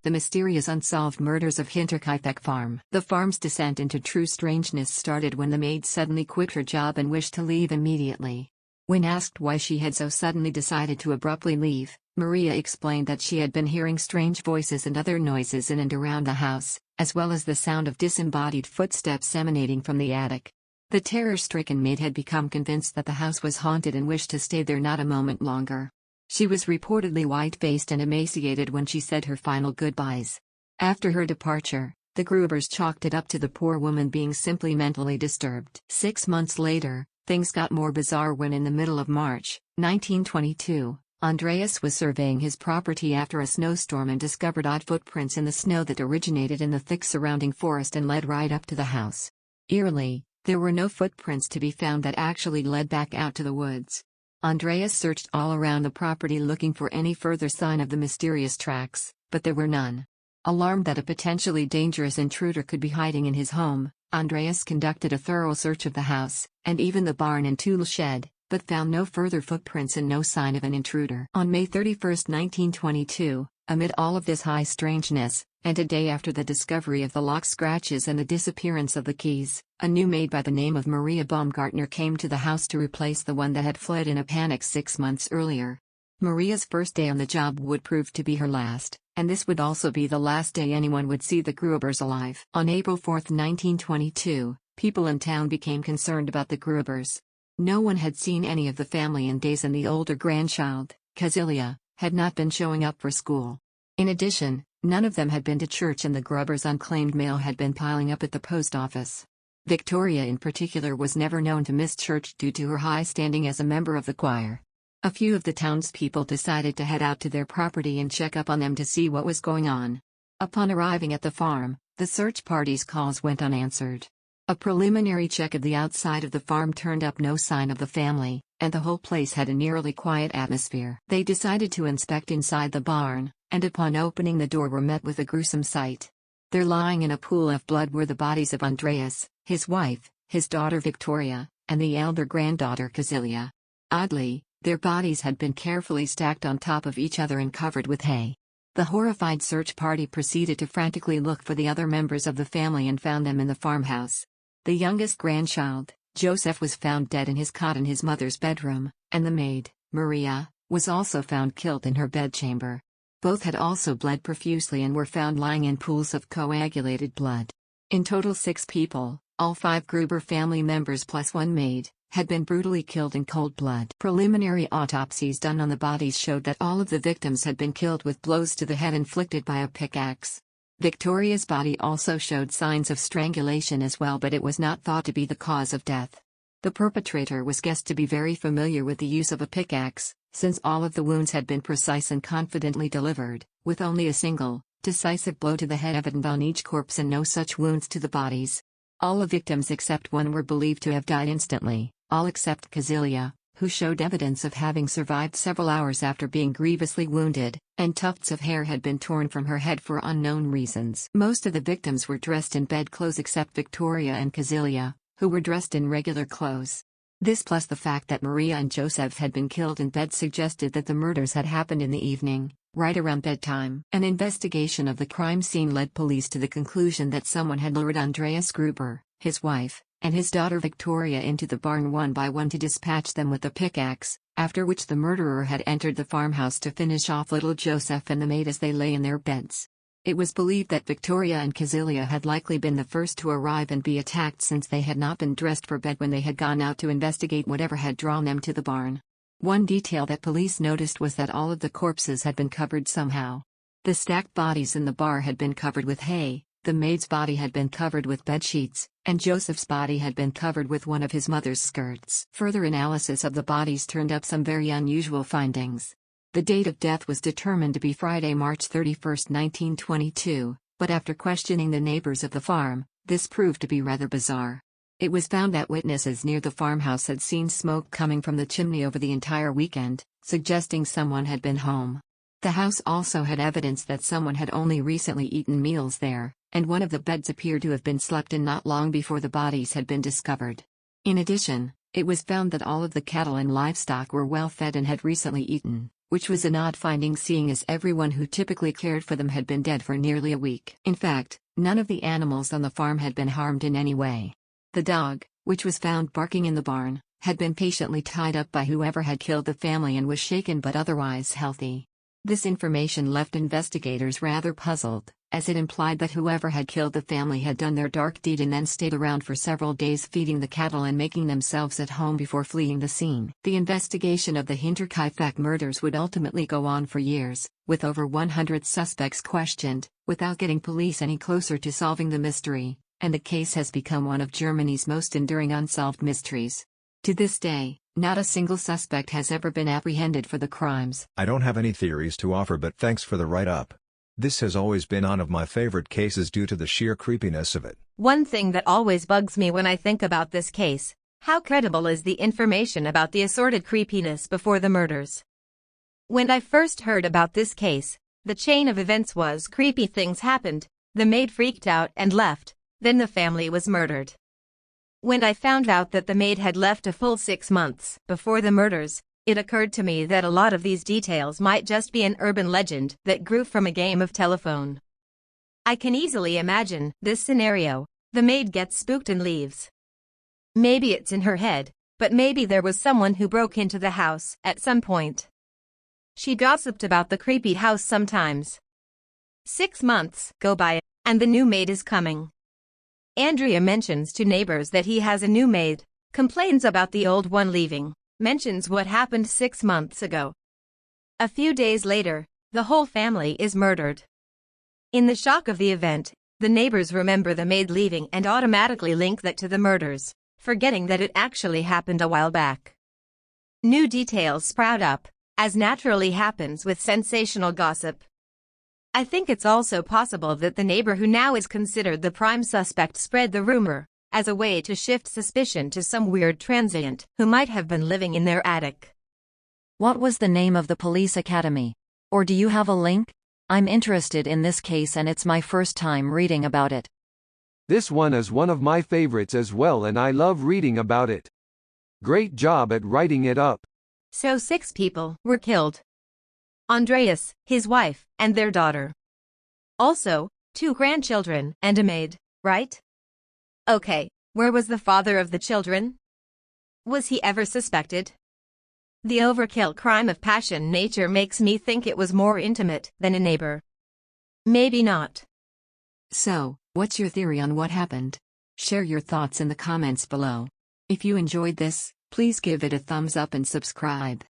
The mysterious unsolved murders of Hinterkaifeck farm. The farm's descent into true strangeness started when the maid suddenly quit her job and wished to leave immediately. When asked why she had so suddenly decided to abruptly leave, Maria explained that she had been hearing strange voices and other noises in and around the house, as well as the sound of disembodied footsteps emanating from the attic. The terror-stricken maid had become convinced that the house was haunted and wished to stay there not a moment longer. She was reportedly white-faced and emaciated when she said her final goodbyes. After her departure, the Grubers chalked it up to the poor woman being simply mentally disturbed. 6 months later, things got more bizarre when in the middle of March, 1922, Andreas was surveying his property after a snowstorm and discovered odd footprints in the snow that originated in the thick surrounding forest and led right up to the house. Eerily, there were no footprints to be found that actually led back out to the woods. Andreas searched all around the property looking for any further sign of the mysterious tracks, but there were none. Alarmed that a potentially dangerous intruder could be hiding in his home, Andreas conducted a thorough search of the house, and even the barn and tool shed, but found no further footprints and no sign of an intruder. On May 31, 1922, amid all of this high strangeness, and a day after the discovery of the lock scratches and the disappearance of the keys, a new maid by the name of Maria Baumgartner came to the house to replace the one that had fled in a panic 6 months earlier. Maria's first day on the job would prove to be her last, and this would also be the last day anyone would see the Grubers alive. On April 4, 1922, people in town became concerned about the Grubers. No one had seen any of the family in days, and the older grandchild, Kazilia, had not been showing up for school. In addition, none of them had been to church, and the Grubers' unclaimed mail had been piling up at the post office. Victoria in particular was never known to miss church due to her high standing as a member of the choir. A few of the townspeople decided to head out to their property and check up on them to see what was going on. Upon arriving at the farm, the search party's calls went unanswered. A preliminary check of the outside of the farm turned up no sign of the family, and the whole place had an eerily quiet atmosphere. They decided to inspect inside the barn, and upon opening the door were met with a gruesome sight. There, lying in a pool of blood, were the bodies of Andreas, his wife, his daughter Victoria, and the elder granddaughter Kazilia. Oddly, their bodies had been carefully stacked on top of each other and covered with hay. The horrified search party proceeded to frantically look for the other members of the family and found them in the farmhouse. The youngest grandchild, Joseph, was found dead in his cot in his mother's bedroom, and the maid, Maria, was also found killed in her bedchamber. Both had also bled profusely and were found lying in pools of coagulated blood. In total, 6 people, all 5 Gruber family members plus 1 maid, had been brutally killed in cold blood. Preliminary autopsies done on the bodies showed that all of the victims had been killed with blows to the head inflicted by a pickaxe. Victoria's body also showed signs of strangulation as well, but it was not thought to be the cause of death. The perpetrator was guessed to be very familiar with the use of a pickaxe, since all of the wounds had been precise and confidently delivered, with only a single, decisive blow to the head evident on each corpse and no such wounds to the bodies. All the victims except one were believed to have died instantly, all except Kazilia, who showed evidence of having survived several hours after being grievously wounded, and tufts of hair had been torn from her head for unknown reasons. Most of the victims were dressed in bedclothes except Victoria and Kazilia, who were dressed in regular clothes. This plus the fact that Maria and Joseph had been killed in bed suggested that the murders had happened in the evening, right around bedtime. An investigation of the crime scene led police to the conclusion that someone had lured Andreas Gruber, his wife, and his daughter Victoria into the barn one by one to dispatch them with a pickaxe, after which the murderer had entered the farmhouse to finish off little Joseph and the maid as they lay in their beds. It was believed that Victoria and Kazilia had likely been the first to arrive and be attacked, since they had not been dressed for bed when they had gone out to investigate whatever had drawn them to the barn. One detail that police noticed was that all of the corpses had been covered somehow. The stacked bodies in the bar had been covered with hay, the maid's body had been covered with bed sheets, and Joseph's body had been covered with one of his mother's skirts. Further analysis of the bodies turned up some very unusual findings. The date of death was determined to be Friday, March 31, 1922, but after questioning the neighbors of the farm, this proved to be rather bizarre. It was found that witnesses near the farmhouse had seen smoke coming from the chimney over the entire weekend, suggesting someone had been home. The house also had evidence that someone had only recently eaten meals there, and one of the beds appeared to have been slept in not long before the bodies had been discovered. In addition, it was found that all of the cattle and livestock were well fed and had recently eaten. which was an odd finding seeing as everyone who typically cared for them had been dead for nearly a week. In fact, none of the animals on the farm had been harmed in any way. The dog, which was found barking in the barn, had been patiently tied up by whoever had killed the family and was shaken but otherwise healthy. This information left investigators rather puzzled, as it implied that whoever had killed the family had done their dark deed and then stayed around for several days feeding the cattle and making themselves at home before fleeing the scene. The investigation of the Hinterkaifeck murders would ultimately go on for years, with over 100 suspects questioned, without getting police any closer to solving the mystery, and the case has become one of Germany's most enduring unsolved mysteries. To this day, not a single suspect has ever been apprehended for the crimes. I don't have any theories to offer, but thanks for the write-up. This has always been one of my favorite cases due to the sheer creepiness of it. One thing that always bugs me when I think about this case, how credible is the information about the assorted creepiness before the murders? When I first heard about this case, the chain of events was creepy things happened, the maid freaked out and left, then the family was murdered. When I found out that the maid had left a full 6 months before the murders, it occurred to me that a lot of these details might just be an urban legend that grew from a game of telephone. I can easily imagine this scenario: the maid gets spooked and leaves. Maybe it's in her head, but maybe there was someone who broke into the house at some point. She gossiped about the creepy house sometimes. 6 months go by, and the new maid is coming. Andrea mentions to neighbors that he has a new maid, complains about the old one leaving, mentions what happened 6 months ago. A few days later, the whole family is murdered. In the shock of the event, the neighbors remember the maid leaving and automatically link that to the murders, forgetting that it actually happened a while back. New details sprout up, as naturally happens with sensational gossip. I think it's also possible that the neighbor who now is considered the prime suspect spread the rumor, as a way to shift suspicion to some weird transient who might have been living in their attic. What was the name of the police academy? Or do you have a link? I'm interested in this case and it's my first time reading about it. This one is one of my favorites as well and I love reading about it. Great job at writing it up. So 6 people were killed. Andreas, his wife, and their daughter. Also, 2 grandchildren and a maid, right? Okay, where was the father of the children? Was he ever suspected? The overkill crime of passion nature makes me think it was more intimate than a neighbor. Maybe not. So, what's your theory on what happened? Share your thoughts in the comments below. If you enjoyed this, please give it a thumbs up and subscribe.